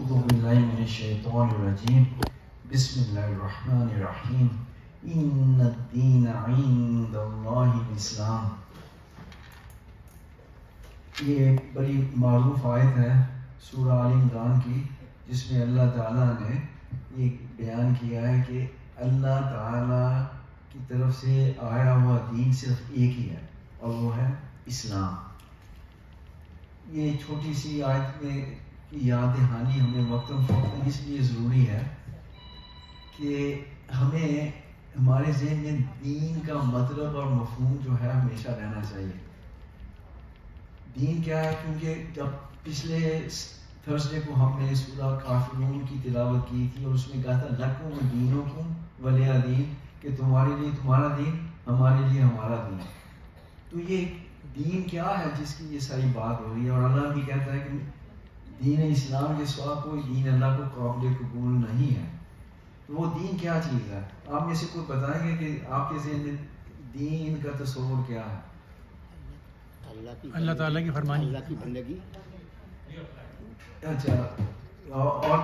اعوذ باللہ من الشیطان الرجیم بسم اللہ الرحمن الرحیم ان الدین عند اللہ الاسلام. یہ ایک بڑی معروف آیت ہے سورہ آل عمران کی، جس میں اللہ تعالیٰ نے یہ بیان کیا ہے کہ اللہ تعالیٰ کی طرف سے آیا ہوا دین صرف ایک ہی ہے اور وہ ہے اسلام. یہ چھوٹی سی آیت میں کی یاد دہانی ہمیں وقتاً فوقتاً اس لیے ضروری ہے کہ ہمیں ہمارے ذہن میں دین کا مطلب اور مفہوم جو ہے ہمیشہ رہنا چاہیے. دین کیا ہے؟ کیونکہ جب پچھلے تھرسڈے کو ہم نے سورہ کافرون کی تلاوت کی تھی اور اس میں کہا تھا لکم دینکم ولی دین، کہ تمہارے لیے تمہارا دین، ہمارے لیے ہمارا دین. تو یہ دین کیا ہے جس کی یہ ساری بات ہو رہی ہے؟ اور اللہ بھی کہتا ہے کہ دین اسلام کے سوا کوئی دین اللہ کو قابل قبول نہیں ہے. تو وہ دین کیا چیز ہے؟ آپ میں سے کوئی بتائیں گے کہ آپ کے ذہن میں دین کا تصور کیا ہے؟ اللہ تعالیٰ کی فرمانی، اللہ کی بندگی. اچھا، اور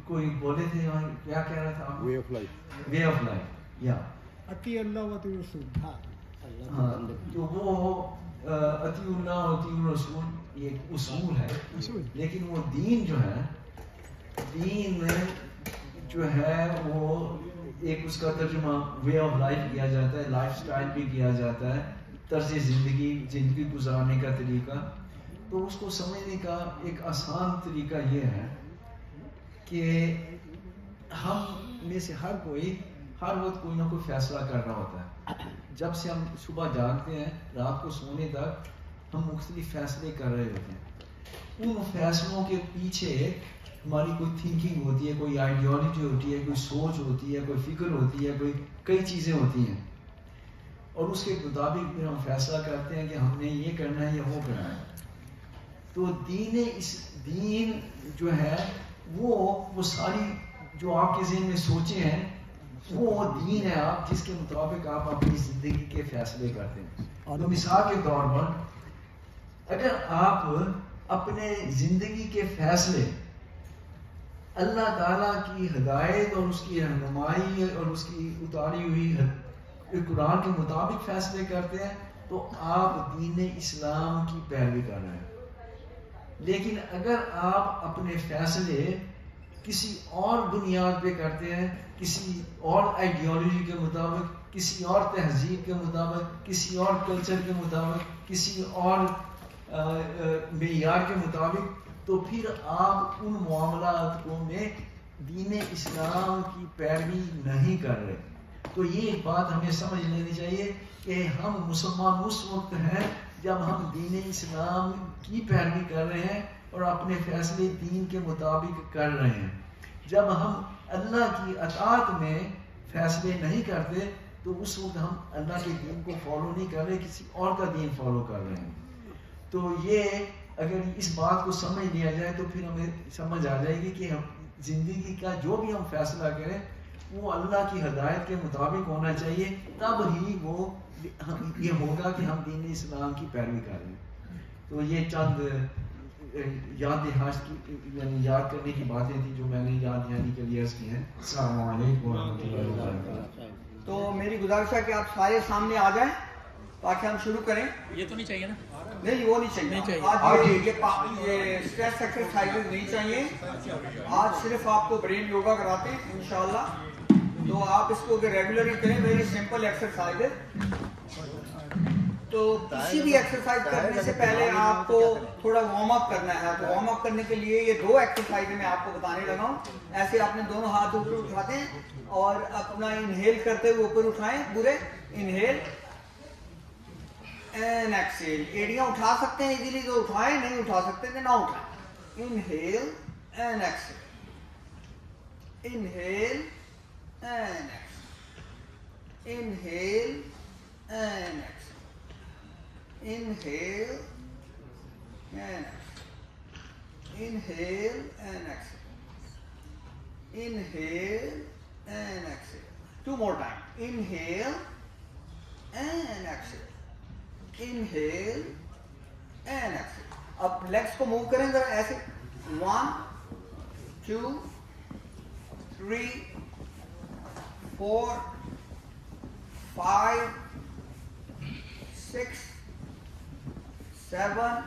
کوئی بولے تھے کیا کہہ رہا تھا؟ Way of life. Way of life, یا اطیع اللہ و اطیع الرسول. ہاں، تو وہ اطیع اللہ و اطیع الرسول یہ ایک اصول ہے، لیکن وہ دین جو ہے، دین جو ہے وہ ایک اس کا ترجمہ وے آف لائف کیا جاتا ہے، لائف سٹائل بھی کیا جاتا ہے، طرز زندگی گزارنے کا طریقہ. تو اس کو سمجھنے کا ایک آسان طریقہ یہ ہے کہ ہم میں سے ہر وقت کوئی نہ کوئی فیصلہ کر رہا ہوتا ہے. جب سے ہم صبح جاگتے ہیں رات کو سونے تک ہم مختلف فیصلے کر رہے ہوتے ہیں. ان فیصلوں کے پیچھے ہماری کوئی تھنکنگ ہوتی ہے، کوئی آئیڈیالوجی ہوتی ہے، کوئی سوچ ہوتی ہے، کوئی فکر ہوتی ہے، کئی چیزیں ہوتی ہیں، اور اس کے مطابق پھر ہم فیصلہ کرتے ہیں کہ ہم نے یہ کرنا ہے یا وہ کرنا ہے. تو دین جو ہے وہ ساری جو آپ کے ذہن میں سوچیں ہیں وہ دین ہے آپ جس کے مطابق آپ اپنی زندگی کے فیصلے کرتے ہیں. تو مثال کے طور پر اگر آپ اپنے زندگی کے فیصلے اللہ تعالیٰ کی ہدایت اور اس کی رہنمائی اور اس کی اتاری ہوئی قرآن کے مطابق فیصلے کرتے ہیں تو آپ دین اسلام کی پیروی کر رہے ہیں. لیکن اگر آپ اپنے فیصلے کسی اور بنیاد پہ کرتے ہیں، کسی اور آئیڈیالوجی کے مطابق، کسی اور تہذیب کے مطابق، کسی اور کلچر کے مطابق، کسی اور معیار کے مطابق، تو پھر آپ ان معاملات میں دین اسلام کی پیروی نہیں کر رہے. تو یہ بات ہمیں سمجھ لینی چاہیے کہ ہم مسلمان اس وقت ہیں جب ہم دین اسلام کی پیروی کر رہے ہیں اور اپنے فیصلے دین کے مطابق کر رہے ہیں. جب ہم اللہ کی اطاعت میں فیصلے نہیں کرتے تو اس وقت ہم اللہ کے دین کو فالو نہیں کر رہے، کسی اور کا دین فالو کر رہے ہیں. تو یہ اگر اس بات کو سمجھ لیا جائے تو پھر ہمیں سمجھ آ جائے گی کہ ہم زندگی کا جو بھی ہم فیصلہ کریں وہ اللہ کی ہدایت کے مطابق ہونا چاہیے، تب ہی وہ یہ ہوگا کہ ہم دین اسلام کی پیروی کر رہے ہیں. تو یہ چند یاد یاد کرنے کی باتیں تھیں جو میں نے یاد دہانی کے لیے عرض کی ہیں. السلام علیکم ورحمۃ اللہ وبرکاتہ. تو میری گزارش ہے کہ آپ سارے سامنے آ جائیں تاکہ ہم شروع کریں. یہ تو نہیں چاہیے نا؟ نہیں، وہ نہیں چاہیے. آج یہ اسٹریس ایکسرسائز نہیں چاہیے. آج صرف آپ کو برین یوگا کراتے ہیں انشاءاللہ. تو آپ اس کو ریگولرلی کریں. ویری سمپل ایکسرسائز ہے. تو کسی بھی ایکسرسائز کرنے سے پہلے آپ کو تھوڑا وارم اپ کرنا ہے. تو وارم اپ کرنے کے لیے یہ 2 ایکسرسائز میں آپ کو بتانے لگا ہوں. ایسے آپ نے دونوں ہاتھ اوپر اٹھاتے ہیں اور اپنا انہیل کرتے ہوئے اوپر اٹھائیں پورے. Inhale and axial. ایڑیاں اٹھا سکتے ہیں ایزیلی تو اٹھائیں، نہیں اٹھا سکتے تو نہ اٹھائیں. Inhale and axial. Inhale and axial. Inhale and axial. Inhale and exhale. Inhale and exhale. Inhale and exhale. 2 more times. Inhale and exhale. Inhale and exhale. اب لیگس کو موو کریں ذرا ایسے. 1 2, 3, 4, 5, 6, 7,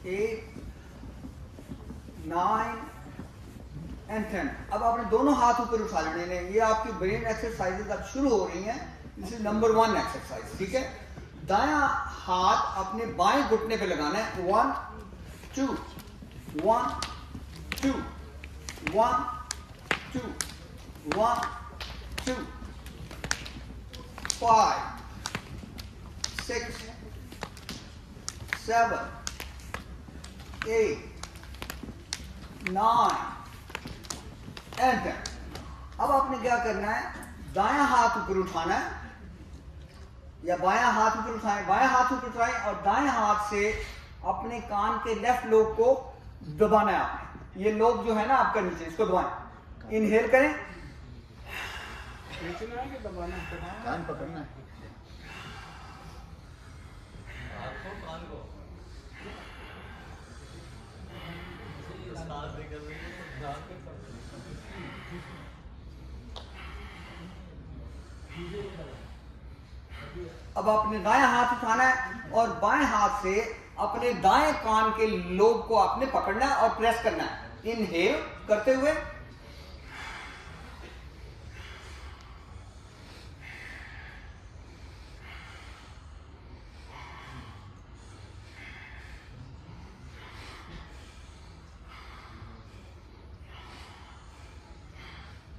8, 9 and 10. اب آپ نے دونوں ہاتھ اوپر اٹھا لینے ہیں. یہ آپ کی برین ایکسرسائز اب شروع ہو رہی ہیں. دس از نمبر 1 ایکسرسائز. ٹھیک ہے. دایاں ہاتھ اپنے بائیں گھٹنے پہ لگانا ہے. 1 2 1 2 1 2 1 2 5 6 7 8 9 and 10. اب آپ نے کیا کرنا ہے؟ دایاں ہاتھ اوپر اٹھانا ہے یا بایاں ہاتھ اوپر اٹھائیں. بایاں ہاتھ اوپر اٹھائیں اور دائیں ہاتھ سے اپنے کان کے لیفٹ لوب کو دبانا ہے. آپ نے یہ لوب جو ہے نا آپ کا نیچے, اس کو دبائیں. انہیل کریں, کان پکڑنا ہے. اب آپ نے دائیں ہاتھ اٹھانا ہے اور بائیں ہاتھ سے اپنے دائیں کان کے لوب کو آپ نے پکڑنا ہے اور پریس کرنا ہے. انہیل کرتے ہوئے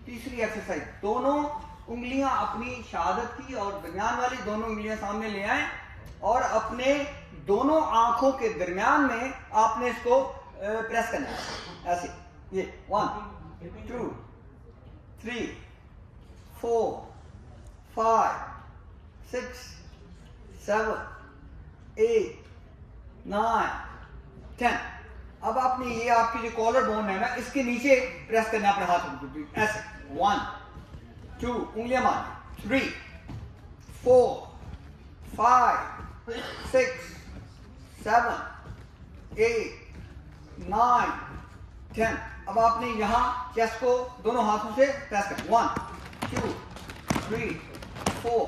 تیسری ایکسرسائز. دونوں انگلیاں اپنی شہادت کی اور درمیان والی دونوں انگلیاں سامنے لے آئیں اور اپنے دونوں آنکھوں کے درمیان میں آپ نے اس کو پریس کرنا ہے ایسے. یہ 1 2 3 4 5 6 7 8 9 10. اب آپ نے یہ آپ کی جو کالر بون ہے نا, اس کے نیچے پریس کرنا اپنے ہاتھ ایسے. 1 2 انگلیاں ماریں. 3 4 5 6 7 8 9 10. اب آپ نے یہاں چیسٹ کو دونوں ہاتھوں سے پریس کریں. 1 2 3 4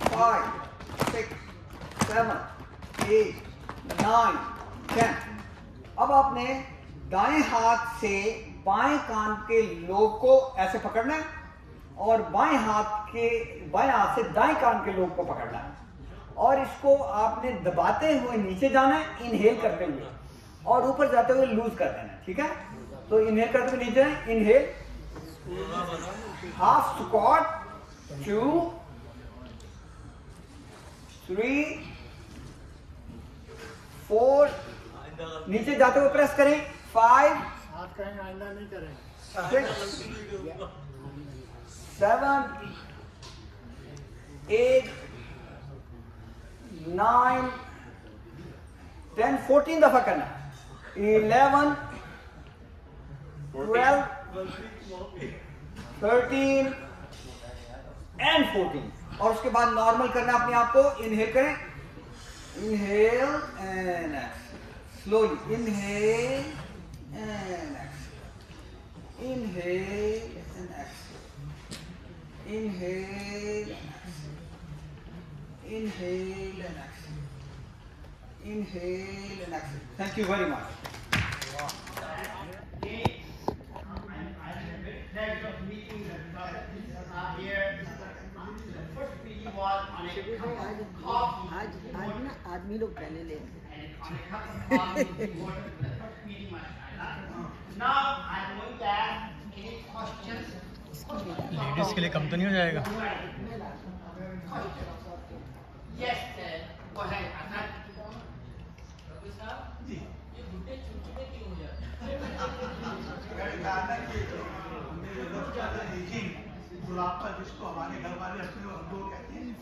5 6 7 8 9 10. اب آپ نے دائیں ہاتھ سے بائیں کان کے لوب کو ایسے پکڑنا ہے اور بائیں ہاتھ سے دائیں کان کے لوب کو پکڑنا ہے اور اس کو آپ نے دباتے ہوئے نیچے جانا ہے, انہیل کرتے ہوئے, اور اوپر جاتے ہوئے لوز کر دینا ہے. ٹھیک ہے. تو انہیل کرتے ہوئے نیچے جائیں. Inhale, half squat. 2 3 4 نیچے جاتے ہوئے پریس کریں. 5 ہاتھ کہیں آئندہ نہیں کریں. 6 7 8 9 10 14 دفعہ کرنا. 11 12 13 and 14. اور اس کے بعد نارمل کرنا اپنے آپ کو. انہیل کریں. Inhale and slowly. Inhale and exhale. Inhale and exhale. Inhale and exhale. Inhale and exhale. Inhale and exhale. Thank you very much. آدمی لوگ پہلے لیں. لیڈیز کے لیے کم تو نہیں ہو جائے گا؟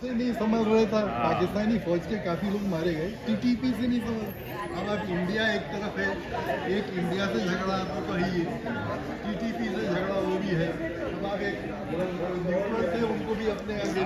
سے نہیں سمجھ رہے تھا. پاکستانی فوج کے کافی لوگ مارے گئے. ٹی ٹی پی سے نہیں سمجھ. اب انڈیا ایک طرف ہے, ایک انڈیا سے جھگڑا تو کہیں ٹی ٹی پی سے جھگڑا وہ بھی ہے. اب آپ ایک نیوٹرل تھے, ان کو بھی اپنے آگے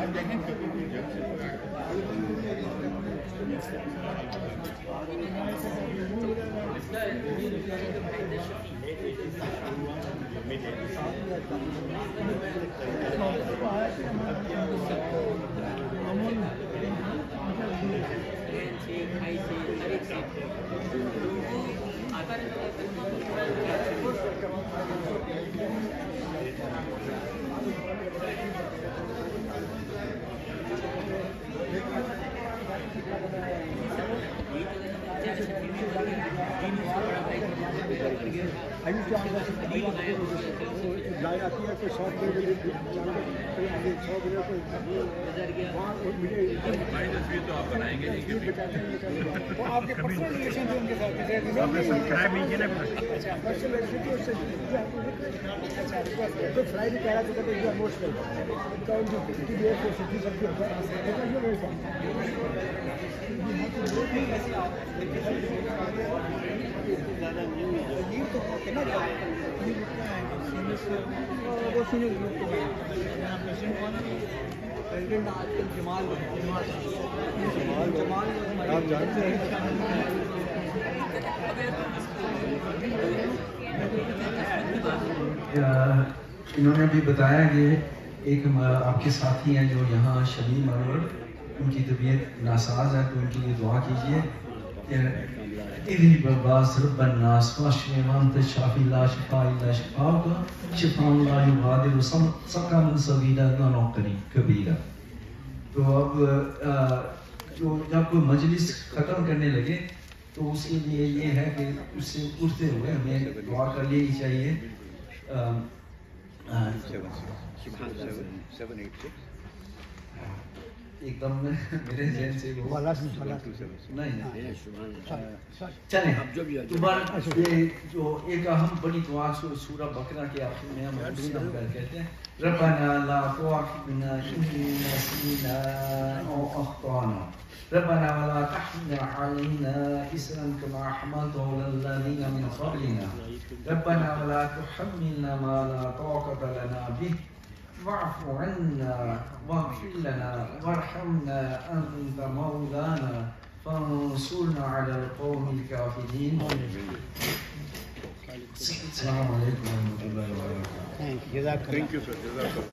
آپ جانتے ہیں انہوں نے بھی بتایا کہ ایک آپ کے ساتھی ہیں جو یہاں شمیم انور، ان کی طبیعت ناساز ہے، تو ان کے لیے دعا کیجیے کہ اِذْهِبْ بَأْسَ رَبَّ النَّاسِ وَاشْفِ وَأَنْتَ الشَّافِي لَا شِفَاءَ إِلَّا شِفَاؤُكَ شِفَاءً لَا يُغَادِرُ سَقَمًا صَغِيرًا وَلَا كَبِيرًا۔ تو اب جو جب کوئی مجلس ختم کرنے لگے تو اس کے لیے یہ ہے کہ اس سے اٹھتے ہوئے ہمیں دعا کر لینی چاہیے۔ ایک دم میرے ذہن سے وہ نہیں چلیں یہ جو ایک اہم بڑی دعا سورہ بقرہ کے آخر میں ہم کہتے ہیں ربنا لا تؤاخذنا إن نسينا أو أخطأنا ربنا ولا تحمل علينا إصرا كما حملته على الذين من قبلنا ربنا ولا تحملنا ما لا طاقة لنا به واعف عنا واغفر لنا وارحمنا أنت مولانا فانصرنا على القوم الكافرين السلام عليكم ورحمة الله وبركاته.